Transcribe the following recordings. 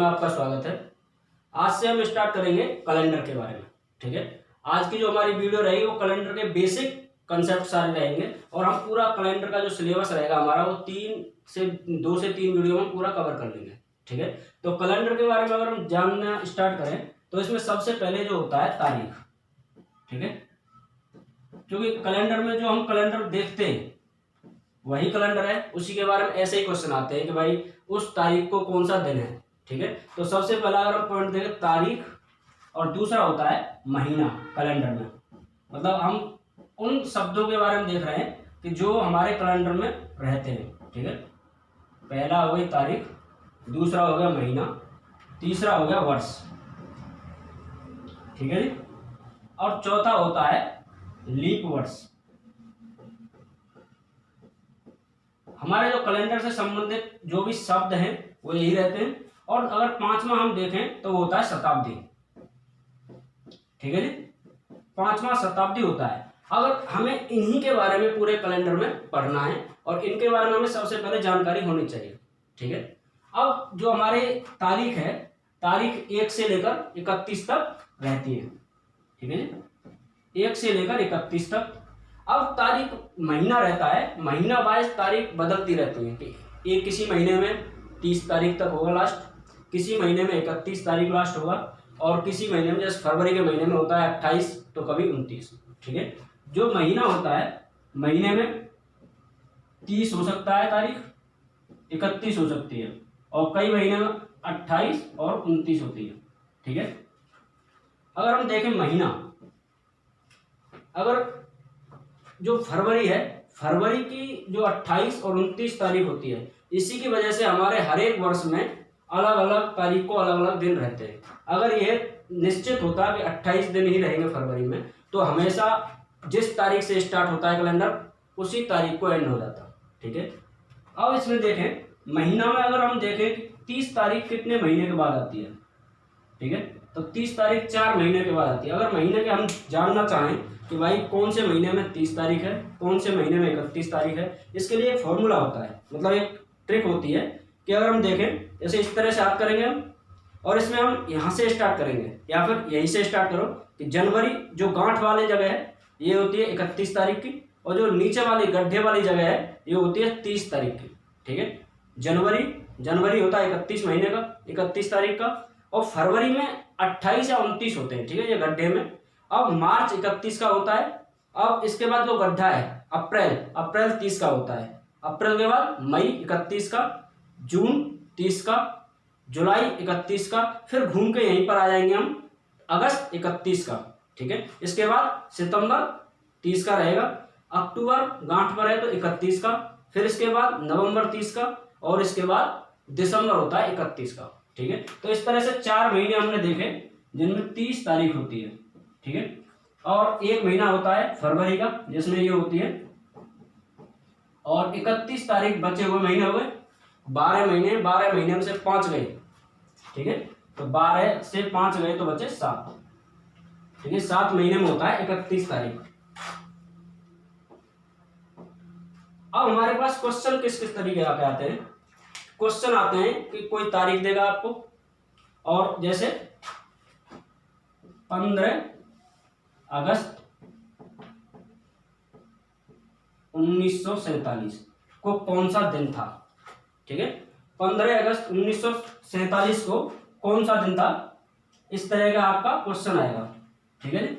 आपका स्वागत है। आज से हम स्टार्ट करेंगे कैलेंडर के बारे में। ठीक है, आज की जो हमारी वीडियो रहेगी वो कैलेंडर के बेसिक कंसेप्ट सारे रहेंगे और हम पूरा कैलेंडर का जो सिलेबस रहेगा हमारा वो 2 से 3 वीडियो में पूरा कवर कर लेंगे। ठीक है, तो कैलेंडर के बारे में अगर हम जानना स्टार्ट करें तो इसमें सबसे पहले जो होता है तारीख। ठीक है, क्योंकि कैलेंडर में जो हम कैलेंडर देखते हैं वही कैलेंडर है, उसी के बारे में ऐसे ही क्वेश्चन आते हैं कि भाई उस तारीख को कौन सा दिन है। ठीक है, तो सबसे पहला अगर हम पॉइंट देखें तारीख और दूसरा होता है महीना कैलेंडर में। मतलब हम उन शब्दों के बारे में देख रहे हैं कि जो हमारे कैलेंडर में रहते हैं। ठीक है, पहला हो गई तारीख, दूसरा हो गया महीना, तीसरा हो गया वर्ष। ठीक है जी, और चौथा होता है लीप वर्ष। हमारे जो कैलेंडर से संबंधित जो भी शब्द हैं वो यही रहते हैं। और अगर पांचवा हम देखें तो वो होता है शताब्दी। ठीक है जी, पांचवा शताब्दी होता है। अगर हमें इन्हीं के बारे में पूरे कैलेंडर में पढ़ना है और इनके बारे में हमें सबसे पहले जानकारी होनी चाहिए। ठीक है, अब जो हमारे तारीख है, तारीख 1 से लेकर 31 तक रहती है। ठीक है जी, 1 से लेकर 31 तक। अब तारीख महीना रहता है, महीना वाइज तारीख बदलती रहती है कि एक किसी महीने में 30 तारीख तक होगा लास्ट, किसी महीने में 31 तारीख लास्ट होगा, और किसी महीने में जैसे फरवरी के महीने में होता है 28 तो कभी 29। ठीक है, जो महीना होता है महीने में 30 हो सकता है तारीख, 31 हो सकती है, और कई महीने में 28 और 29 होती है। ठीक है, अगर हम देखें महीना, अगर जो फरवरी है, फरवरी की जो 28 और 29 तारीख होती है, इसी की वजह से हमारे हर एक वर्ष में अलग अलग तारीख को अलग अलग दिन रहते हैं। अगर यह निश्चित होता कि 28 दिन ही रहेंगे फरवरी में, तो हमेशा जिस तारीख से स्टार्ट होता है कैलेंडर उसी तारीख को एंड हो जाता। ठीक है, अब इसमें देखें महीना में अगर हम देखें कि 30 तारीख कितने महीने के बाद आती है। ठीक है, तो 30 तारीख 4 महीने के बाद आती है। अगर महीने के हम जानना चाहें कि भाई कौन से महीने में 30 तारीख है, कौन से महीने में 31 तारीख है, इसके लिए एक फॉर्मूला होता है, मतलब एक ट्रिक होती है कि अगर हम देखें जैसे इस तरह से याद करेंगे हम, और इसमें हम यहाँ से स्टार्ट करेंगे या फिर यहीं से स्टार्ट करो कि जनवरी जो गांठ वाली जगह है ये होती है 31 तारीख की, और जो नीचे वाली गड्ढे वाली जगह है ये होती है 30 तारीख की। ठीक है, जनवरी होता है 31 महीने का, 31 तारीख का, और फरवरी में 28 या 29 होते हैं। ठीक है, ये गड्ढे में। अब मार्च 31 का होता है। अब इसके बाद जो गड्ढा है अप्रैल 30 का होता है। अप्रैल के बाद मई 31 का, जून 30 का, जुलाई 31 का, फिर घूम के यहीं पर आ जाएंगे हम अगस्त 31 का। ठीक है, इसके बाद सितंबर 30 का रहेगा, अक्टूबर गांठ पर है तो 31 का, फिर इसके बाद नवंबर 30 का, और इसके बाद दिसंबर होता है 31 का। ठीक है, तो इस तरह से 4 महीने हमने देखे जिनमें 30 तारीख होती है। ठीक है, और एक महीना होता है फरवरी का जिसमें ये होती है, और 31 तारीख बचे हुए महीने हो गए 12 महीने। 12 महीने में से 5 गए। ठीक है, तो 12 से 5 गए तो बचे 7। ठीक है, 7 महीने में होता है 31 तारीख। अब हमारे पास क्वेश्चन किस किस तरीके के आते हैं। क्वेश्चन आते हैं कि कोई तारीख देगा आपको, और जैसे 15 अगस्त 1947 को कौन सा दिन था। ठीक है, 15 अगस्त 1947 को कौन सा दिन था, इस तरह का आपका क्वेश्चन आएगा। ठीक है जी,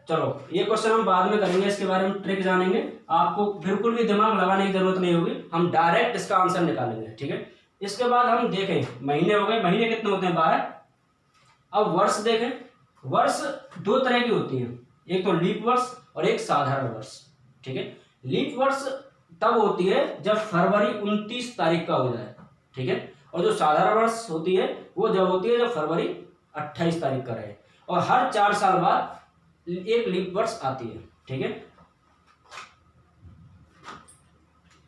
चलो ये क्वेश्चन हम बाद में करेंगे, इसके बारे में ट्रिक जानेंगे। आपको बिल्कुल भी दिमाग लगाने की जरूरत नहीं होगी, हम डायरेक्ट इसका आंसर निकालेंगे। ठीक है, इसके बाद हम देखें महीने हो गए, महीने कितने होते हैं 12। अब वर्ष देखें, वर्ष 2 तरह की होती है, एक तो लीप वर्ष और एक साधारण वर्ष। ठीक है, लीप वर्ष तब होती है जब फरवरी 29 तारीख का हो जाए। ठीक है, और जो साधारण वर्ष होती है वो जब होती है जब फरवरी 28 तारीख का रहे, और हर 4 साल बाद एक लीप वर्ष आती है। ठीक है,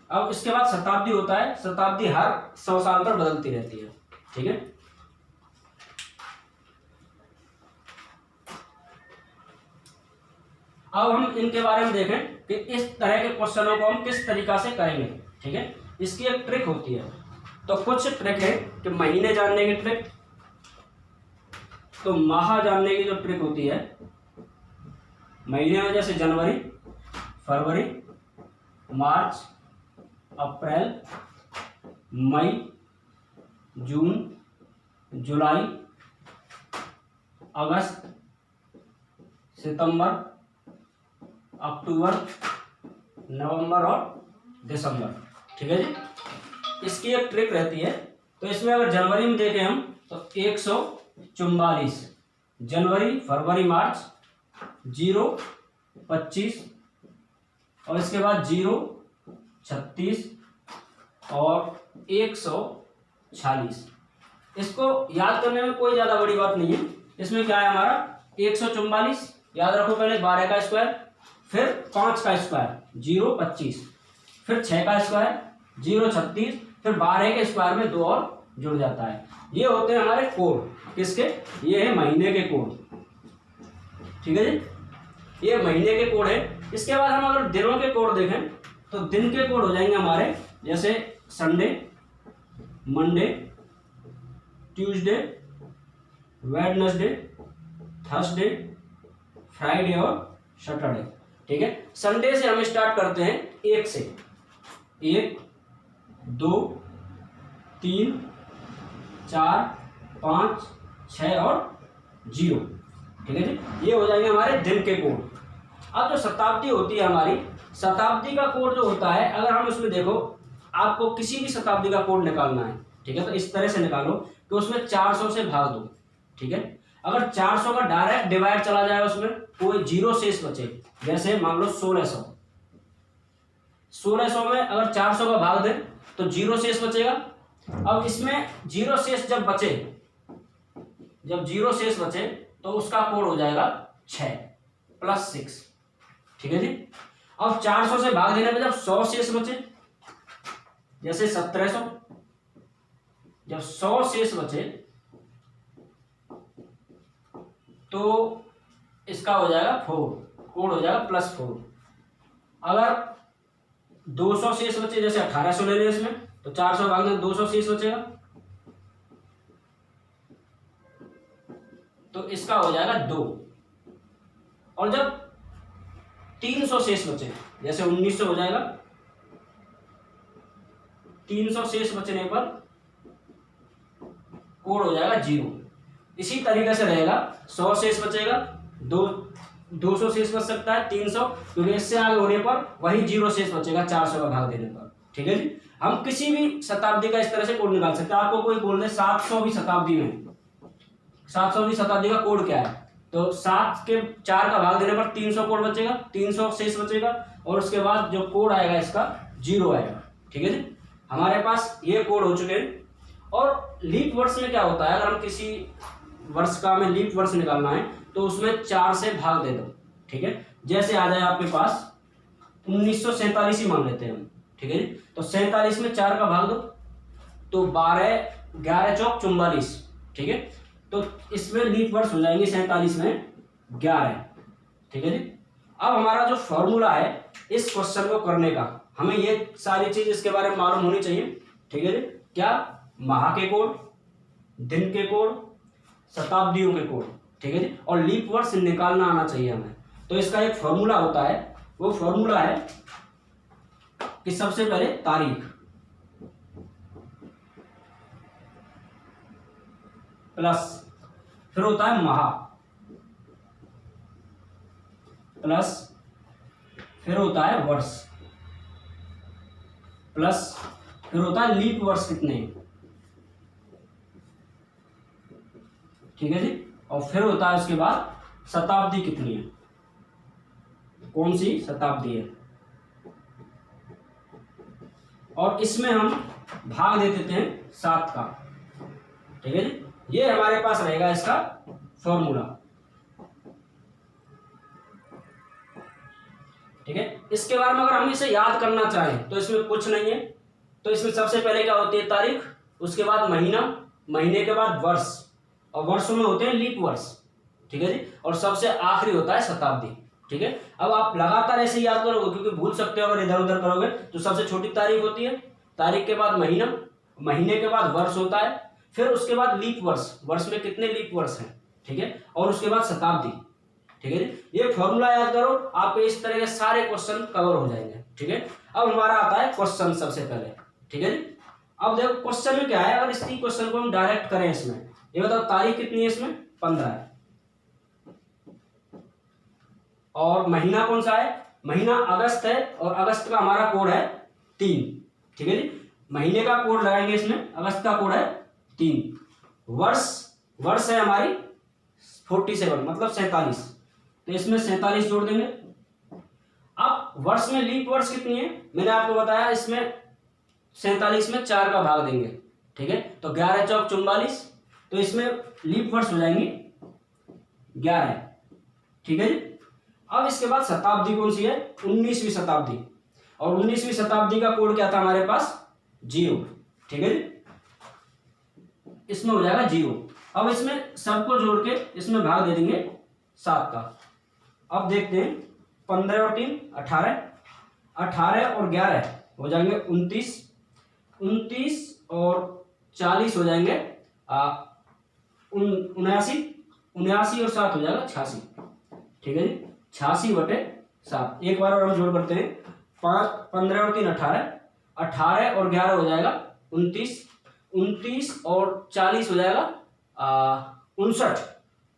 अब इसके बाद शताब्दी होता है, शताब्दी हर 100 साल पर बदलती रहती है। ठीक है, अब हम इनके बारे में देखें कि इस तरह के क्वेश्चनों को हम किस तरीका से करेंगे। ठीक है, इसकी एक ट्रिक होती है। तो कुछ ट्रिक है कि महीने जानने की ट्रिक, तो माह जानने की जो ट्रिक होती है, महीने में जैसे जनवरी, फरवरी, मार्च, अप्रैल, मई, जून, जुलाई, अगस्त, सितंबर, अक्टूबर, नवंबर और दिसंबर। ठीक है जी। इसकी एक ट्रिक रहती है। तो इसमें अगर जनवरी में देखें हम तो 144, जनवरी, फरवरी, मार्च 0, 25 और इसके बाद 0, 36 और 146। इसको याद करने में कोई ज़्यादा बड़ी बात नहीं है। इसमें क्या है हमारा 144 याद रखो, पहले 12 का स्क्वायर, फिर 5 का स्क्वायर 0, 25, फिर 6 का स्क्वायर 0, 36, फिर 12 के स्क्वायर में 2 और जुड़ जाता है। ये होते हैं हमारे कोड। किसके? ये है महीने के कोड। ठीक है जी, ये महीने के कोड है। इसके बाद हम अगर दिनों के कोड देखें तो दिन के कोड हो जाएंगे हमारे, जैसे Sunday, Monday, Tuesday, Wednesday, Thursday, Friday और सैटरडे। ठीक है, संडे से हम स्टार्ट करते हैं 1 से, 1, 2, 3, 4, 5, 6 और 0। ठीक है जी, ये हो जाएंगे हमारे दिन के कोड। अब जो शताब्दी होती है हमारी, शताब्दी का कोड जो होता है, अगर हम उसमें देखो, आपको किसी भी शताब्दी का कोड निकालना है, ठीक है, तो इस तरह से निकालो कि उसमें 400 से भाग दो। ठीक है, अगर 400 का डायरेक्ट डिवाइड चला जाए, उसमें कोई 0 शेष बचे, जैसे मान लो 1600, 1600 में अगर 400 का भाग दें तो 0 शेष बचेगा। अब इसमें 0 शेष जब 0 शेष बचे तो उसका कोड हो जाएगा 6 + 6। ठीक है जी। अब 400 से भाग देने पे जब 100 शेष बचे, जैसे 1700, जब 100 शेष बचे तो इसका हो जाएगा 4, कोड हो जाएगा +4। अगर 200 शेष बचे, जैसे 1800 ले लें इसमें, तो 400 भाग में 200 शेष बचेगा, तो इसका हो जाएगा 2। और जब 300 शेष बचे, जैसे 1900 हो जाएगा, 300 शेष बचने पर कोड हो जाएगा 0। इसी तरीके से रहेगा, 100 शेष बचेगा, 200 शेष बच सकता है, 300, क्योंकि इससे आगे होने पर वही 0 शेष बचेगा 400 का भाग देने पर। ठीक है जी। हम किसी भी शताब्दी का इस तरह से कोड निकाल सकते हैं। आपको कोई बोल दे 700वीं शताब्दी में, 700वीं शताब्दी का कोड क्या है, तो 7 के 4 का भाग देने पर 300 कोड बचेगा, 300 शेष बचेगा, और उसके बाद जो कोड आएगा इसका 0 आएगा। ठीक है जी, हमारे पास ये कोड हो चुके हैं। और लीप वर्ष में क्या होता है, अगर हम किसी वर्ष का हमें लीप वर्ष निकालना है तो उसमें 4 से भाग दे दो। ठीक है, जैसे आ जाए आपके पास 1947 ही मान लेते हैं हम। ठीक है जी, तो 47 में 4 का भाग दो तो 12, 11 चौक 44। ठीक है, तो इसमें लीप वर्ष हो जाएंगे 47 में 11। ठीक है जी। अब हमारा जो फॉर्मूला है इस क्वेश्चन को करने का, हमें ये सारी चीज इसके बारे में मालूम होनी चाहिए। ठीक है जी, क्या? माह के कोड, दिन के कोड, शताब्दियों के कोड। ठीक है जी, और लीप वर्ष निकालना आना चाहिए हमें। तो इसका एक फॉर्मूला होता है, वो फॉर्मूला है कि सबसे पहले तारीख प्लस, फिर होता है माह प्लस, फिर होता है वर्ष प्लस, फिर होता है लीप वर्ष कितने। ठीक है जी, और फिर होता है उसके बाद शताब्दी कितनी है, कौन सी शताब्दी है, और इसमें हम भाग दे देते हैं 7 का। ठीक है जी, ये हमारे पास रहेगा इसका फॉर्मूला। ठीक है, इसके बारे में अगर हम इसे याद करना चाहें तो इसमें कुछ नहीं है। तो इसमें सबसे पहले क्या होती है? तारीख, उसके बाद महीना, महीने के बाद वर्ष, और वर्षों में होते हैं लीप वर्ष। ठीक है जी, और सबसे आखिरी होता है शताब्दी। ठीक है, अब आप लगातार ऐसे याद करोगे, क्योंकि भूल सकते हो अगर इधर उधर करोगे। तो सबसे छोटी तारीख होती है, तारीख के बाद महीना, महीने के बाद वर्ष होता है, फिर उसके बाद लीप वर्ष, वर्ष में कितने लीप वर्ष हैं। ठीक है, और उसके बाद शताब्दी। ठीक है जी, ये फॉर्मूला याद करो, आपके इस तरह के सारे क्वेश्चन कवर हो जाएंगे। ठीक है, अब हमारा आता है क्वेश्चन सबसे पहले। ठीक है जी, अब देखो क्वेश्चन में क्या है, अगर इसी क्वेश्चन को हम डायरेक्ट करें इसमें, ये बताओ तारीख कितनी है इसमें, 15 है, और महीना कौन सा है, महीना अगस्त है, और अगस्त का हमारा कोड है 3। ठीक है जी, महीने का कोड लगाएंगे इसमें, अगस्त का कोड है 3। वर्ष है हमारी 47 मतलब 47, तो इसमें 47 जोड़ देंगे। अब वर्ष में लीप वर्ष कितनी है, मैंने आपको बताया, इसमें 47 में 4 का भाग देंगे। ठीक है, तो 11 चौक 44, तो इसमें लीप वर्ष हो जाएंगे 11। ठीक है जी, अब इसके बाद शताब्दी कौन सी है, 19वीं शताब्दी, और 19वीं शताब्दी का कोड क्या था हमारे पास, 0। ठीक है जी, इसमें हो जाएगा 0। अब इसमें सबको जोड़ के इसमें भाग दे देंगे 7 का। अब देखते हैं, 15 और 3 18, 18 और 11 हो जाएंगे 29, 29 और 40 हो जाएंगे 79, 79 और 7 हो जाएगा 86। ठीक है जी, 86/7। एक बार और हम जोड़ करते हैं, 15 और 3 18, 18 और 11 हो जाएगा 29, 29 और 40 हो जाएगा 59,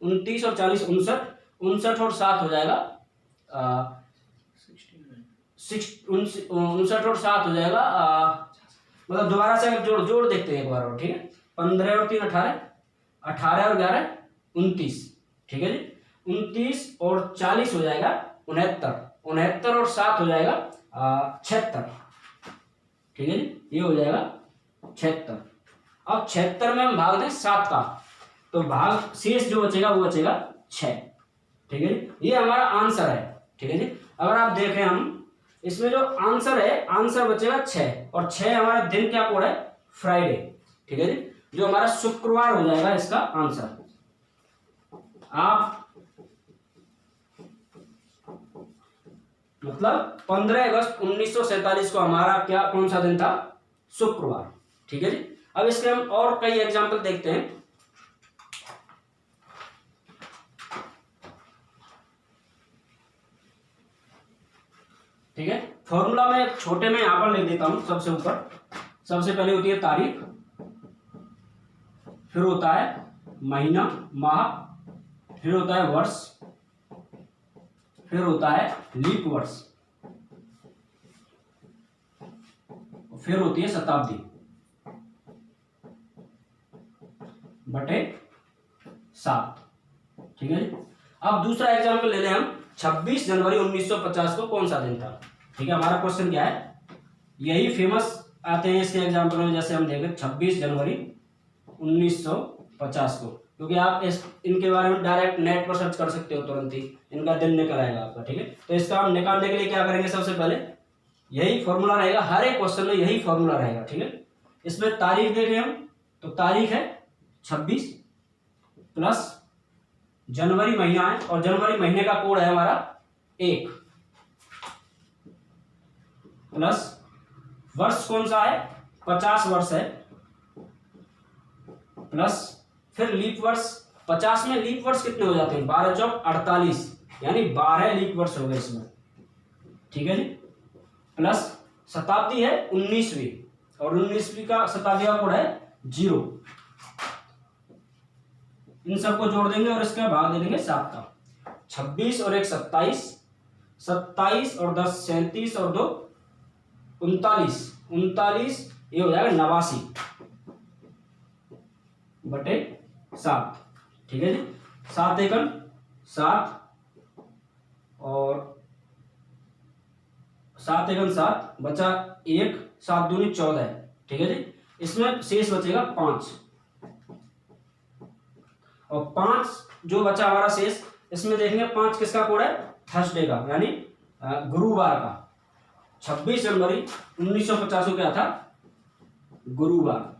29 और 40 59, 59 और 7 हो जाएगा 59 और 7 हो जाएगा मतलब दोबारा से जोड़ देखते हैं एक बार और। ठीक है, 15 और 3 18, 18 और 11 29। ठीक है जी, 29 और 40 हो जाएगा 69, 69 और 7 हो जाएगा 76। ठीक है जी, ये हो जाएगा 76। अब 76 में हम भाग दें 7 का, तो भाग शेष जो बचेगा वो बचेगा 6। ठीक है जी, ये हमारा आंसर है। ठीक है जी, अगर आप देखें हम इसमें जो आंसर है, आंसर बचेगा 6, और 6 हमारा दिन क्या कोड है, फ्राइडे। ठीक है जी, जो हमारा शुक्रवार हो जाएगा इसका आंसर। आप मतलब 15 अगस्त 1947 को हमारा क्या कौन सा दिन था, शुक्रवार। ठीक है जी, अब इसके हम और कई एग्जाम्पल देखते हैं। ठीक है, फॉर्मूला में छोटे में यहां पर लिख देता हूं, सबसे ऊपर सबसे पहले होती है तारीख, फिर होता है महीना माह, फिर होता है वर्ष, फिर होता है लीप वर्ष, फिर होती है शताब्दी बटे 7। ठीक है जी, अब दूसरा एग्जाम्पल ले लें हम, 26 जनवरी 1950 को कौन सा दिन था। ठीक है, हमारा क्वेश्चन क्या है, यही फेमस आते हैं इसके एग्जाम्पल में, जैसे हम देखें 26 जनवरी 1950 को, क्योंकि आप इनके बारे में डायरेक्ट नेट पर सर्च कर सकते हो, तुरंत ही इनका दिन निकल आएगा आपका। ठीक है, तो इसका हम निकालने के लिए क्या करेंगे, सबसे पहले यही फॉर्मूला रहेगा, हर एक क्वेश्चन में यही फॉर्मूला रहेगा। ठीक है, इसमें तारीख देखें हम, तो तारीख है 26 प्लस जनवरी महीना है, और जनवरी महीने का कोड है हमारा 1, प्लस वर्ष कौन सा है, 50 वर्ष है, प्लस फिर लीप वर्ष, 50 में लीप वर्ष कितने हो जाते हैं, 12 चौक 48, यानी 12 लीप वर्ष हो गए इसमें। ठीक है जी, प्लस शताब्दी है 19वीं, और 19वीं का शताब्दी का कोड है 0। इन सबको जोड़ देंगे और इसका भाग दे देंगे 7 का। 26 और 1 27, 27 और 10 37 और 2 39, 39 ये हो जाएगा 89 बटे 7। ठीक है जी, 7 एकम 7 और 7 एकम 7 बचा 1, 7 दूनी 14। ठीक है जी, इसमें शेष बचेगा 5, और 5 जो बचा हमारा शेष, इसमें देखेंगे 5 किसका कोड है, थर्सडे का, यानी गुरुवार का। 26 जनवरी 1950 को क्या था, गुरुवार।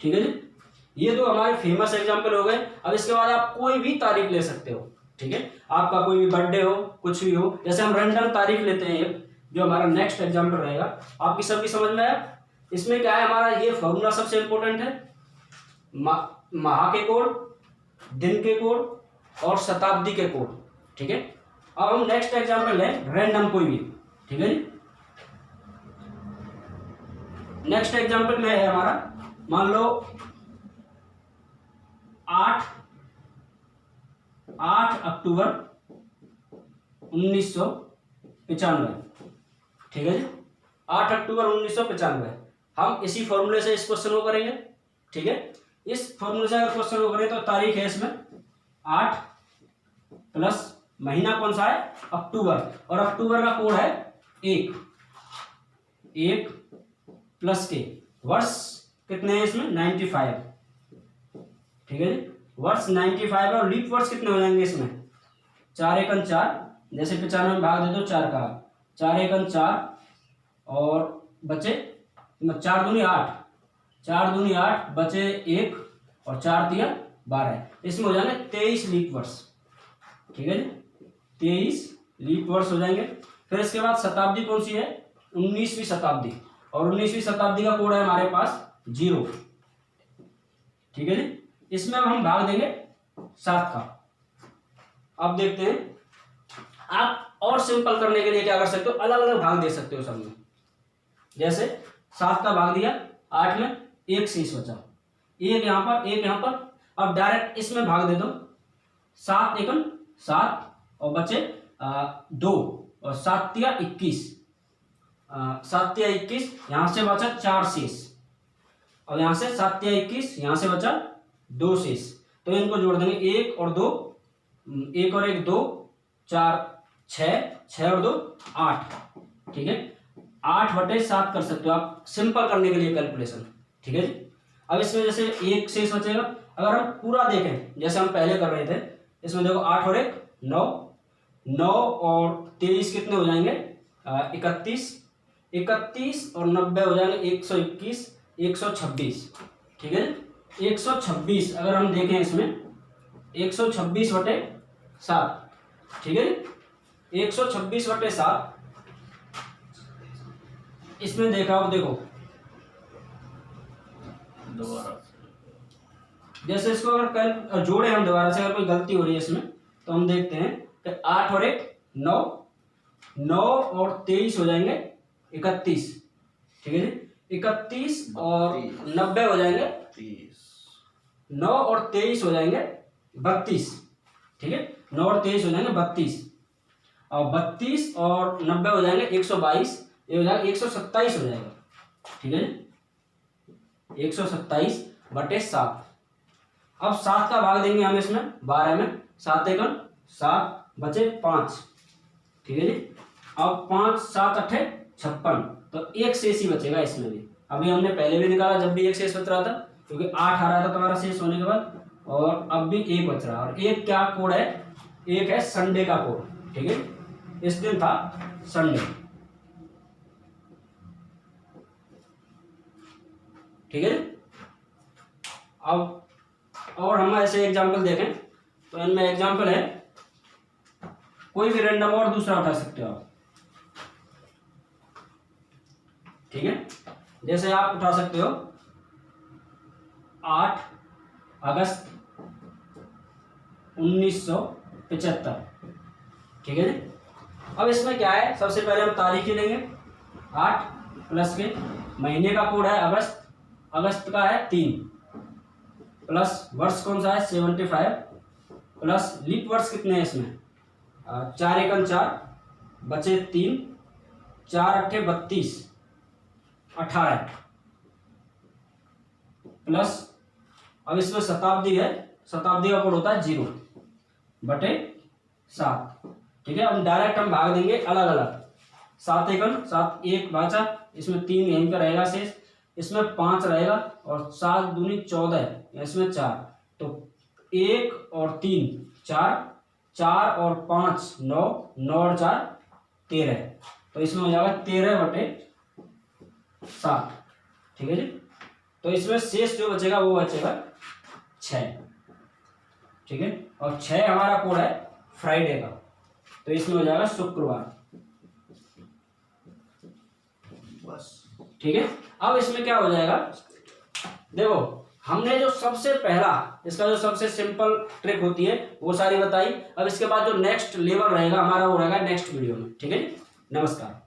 ठीक है जी, ये तो हमारे फेमस एग्जाम्पल हो गए। अब इसके बाद आप कोई भी तारीख ले सकते हो। ठीक है, आपका कोई भी बर्थडे हो, कुछ भी हो, जैसे हम रैंडम तारीख लेते हैं एक, जो हमारा नेक्स्ट एग्जाम्पल रहेगा। आपकी सबकी समझ में आया, इसमें क्या है, हमारा ये फॉर्मूला सबसे इंपॉर्टेंट है, माह के कोड, दिन के कोड और शताब्दी के कोड। ठीक है, अब हम नेक्स्ट एग्जाम्पल लें रैंडम कोई भी। ठीक है जी, नेक्स्ट एग्जाम्पल में है हमारा, मान लो 8 अक्टूबर 1995। ठीक है जी, 8 अक्टूबर 1995। हम इसी फॉर्मूले से इस क्वेश्चन को करेंगे। ठीक है, इस फॉर्मूले से अगर क्वेश्चन को करें तो तारीख है इसमें 8 प्लस महीना कौन सा है, अक्टूबर, और अक्टूबर का कोड है 1 प्लस के, वर्ष कितने हैं इसमें 95। ठीक है जी, वर्ष 95 और लीप वर्ष कितने हो जाएंगे इसमें 4 एकम 4, जैसे 95 में भाग दे दो 4 का, 4 एकम 4 और बचे 4 दूनी 8, 4 दूनी 8 बचे 1 और 4 तिया 12, इसमें हो जाएंगे 23 लीप वर्ष। ठीक है जी, 23 लीप वर्ष हो जाएंगे। फिर इसके बाद शताब्दी कौन सी है, 19वीं शताब्दी, और 19वीं शताब्दी का कोड है हमारे पास 0। ठीक है जी, इसमें हम भाग देंगे 7 का। अब देखते हैं, आप और सिंपल करने के लिए क्या कर सकते हो, अलग अलग भाग दे सकते हो सब में। जैसे 7 का भाग दिया 8 में, 1 शेष बचा, 1 यहाँ पर 1 यहाँ पर। अब डायरेक्ट इसमें भाग दे दो, 7 एकम 7 और बचे 2 और 7 तिया 21, 7 तिया 21, यहाँ से बचा 4 शेष, और यहाँ से 7 तिया 21, यहाँ से बचा 2 शेष। तो इनको जोड़ देंगे 1 और 2, 1 और 1 2, 4 6, 6 और 2 8। ठीक है, 8/7 कर सकते हो आप सिंपल करने के लिए कैलकुलेशन। ठीक है जी, अब इसमें जैसे 1 शेष बचेगा। अगर हम पूरा देखें जैसे हम पहले कर रहे थे, इसमें देखो 8 और 1 9, 9 और 23 कितने हो जाएंगे 31, 31 और 90 हो जाएंगे 121, 126। ठीक है, 126 अगर हम देखें इसमें 126/7। ठीक है, 126/7 इसमें देखा हो, देखो दोबारा जैसे इसको अगर कल जोड़े हम दोबारा से, अगर कोई गलती हो रही है इसमें तो हम देखते हैं कि 8 और 1 9, 9 और 23 हो जाएंगे 31। ठीक है जी, 31 और 90 हो जाएंगे 30, 9 और 23 हो जाएंगे 32। ठीक है, 9 और 23 हो जाएंगे 32, और 32 और 90 हो जाएंगे 122, ये हो जाएगा 127 हो जाएगा। ठीक है, 127/7। अब 7 का भाग देंगे हम इसमें 12 में, 7 एकम 7 बचे 5। ठीक है जी, अब 5 7 8 56, तो 1 शेष ही बचेगा इसमें भी। अभी हमने पहले भी निकाला जब भी 1 शेष बच रहा था, क्योंकि 8 आ रहा था तुम्हारा शेष होने के बाद, और अब भी 1 बच रहा है। और 1 क्या कोड है, 1 है संडे का कोड। ठीक है, इस दिन था संडे। ठीक है, अब और हम ऐसे एग्जाम्पल देखें तो इनमें एग्जाम्पल है, कोई भी रैंडम और दूसरा उठा सकते हो आप। ठीक है, जैसे आप उठा सकते हो 8 अगस्त 1975। ठीक है जी, अब इसमें क्या है, सबसे पहले हम तारीख ही लेंगे, 8 प्लस के महीने का कोड है अगस्त, अगस्त का है 3, प्लस वर्ष कौन सा है 75, प्लस लीप वर्ष कितने हैं इसमें 4 एकम 4 बचे 3, 4 8 32 18, प्लस अब इसमें शताब्दी है, शताब्दी का कोड होता है 0/7। ठीक है, अब डायरेक्ट हम भाग देंगे अलग अलग, 7 एकम 7 1 बचा, इसमें 3 यहीं पर रहेगा शेष, इसमें 5 रहेगा, और 7 दूनी 14, इसमें 4, तो 1 और 3 4, 4 और 5 9, 9 और 4 13, तो इसमें हो जाएगा 13/7। ठीक है जी, तो इसमें शेष जो बचेगा वो बचेगा 6। ठीक है, और 6 हमारा कोड है फ्राइडे का, तो इसमें हो जाएगा शुक्रवार। बस ठीक है, अब इसमें क्या हो जाएगा, देखो हमने जो सबसे पहला इसका जो सबसे सिंपल ट्रिक होती है वो सारी बताई। अब इसके बाद जो नेक्स्ट लेवल रहेगा हमारा वो रहेगा नेक्स्ट वीडियो में। ठीक है जी, नमस्कार।